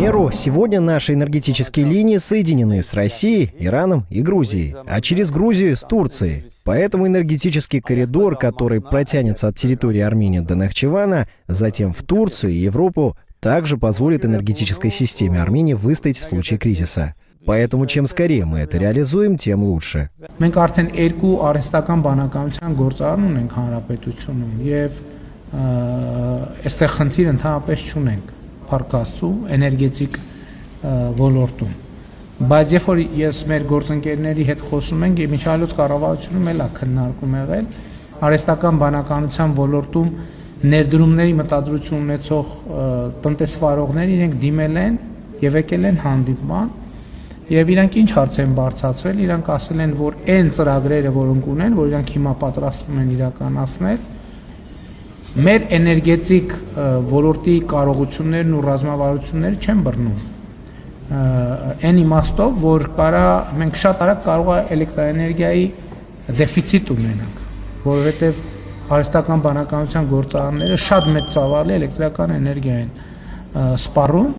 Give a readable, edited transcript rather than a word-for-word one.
примеру, сегодня наши энергетические линии соединены с Россией, Ираном и Грузией, а через Грузию с Турцией. Поэтому энергетический коридор, который протянется от территории Армении до Нахчевана, затем в Турцию и Европу, также позволит энергетической системе Армении выстоять в случае кризиса. Поэтому чем скорее мы это реализуем, тем лучше. Մենք արդեն երկու արհեստական բանականության գործարան ունենք հանրապետությունում եւ այստեղ խնդիր ընդհանրապես չունենք փառքաստու էներգետիկ ոլորտում։ Բայց երբ որ ես մեր գործընկերների հետ խոսում ենք, Միջալոց կառավարությունում էլ է քննարկում եղել արհեստական բանականության ոլորտում ներդրումների մտադրություն ունեցող տնտեսվարողներ իրենք դիմել են եւ եկել են հանդիպման եւ իրանք ինչ հարց են բարձրացրել, իրանք ասել են, որ այն ծրագրերը, որոնք ունեն, որ իրանք հիմա պատրաստվում են իրականացնել, մեր էներգետիկ ոլորտի կարողություններն ու ռազմավարությունները չեն բռնում։ Այն իմաստով, որ մենք շատ արագ կարող է էլեկտրաէներգիայի դեֆիցիտ ունենանք, որովհետեւ արհեստական բանականության գործարանները շատ մեծ ծավալի էլեկտրական էներգիա են սպառում։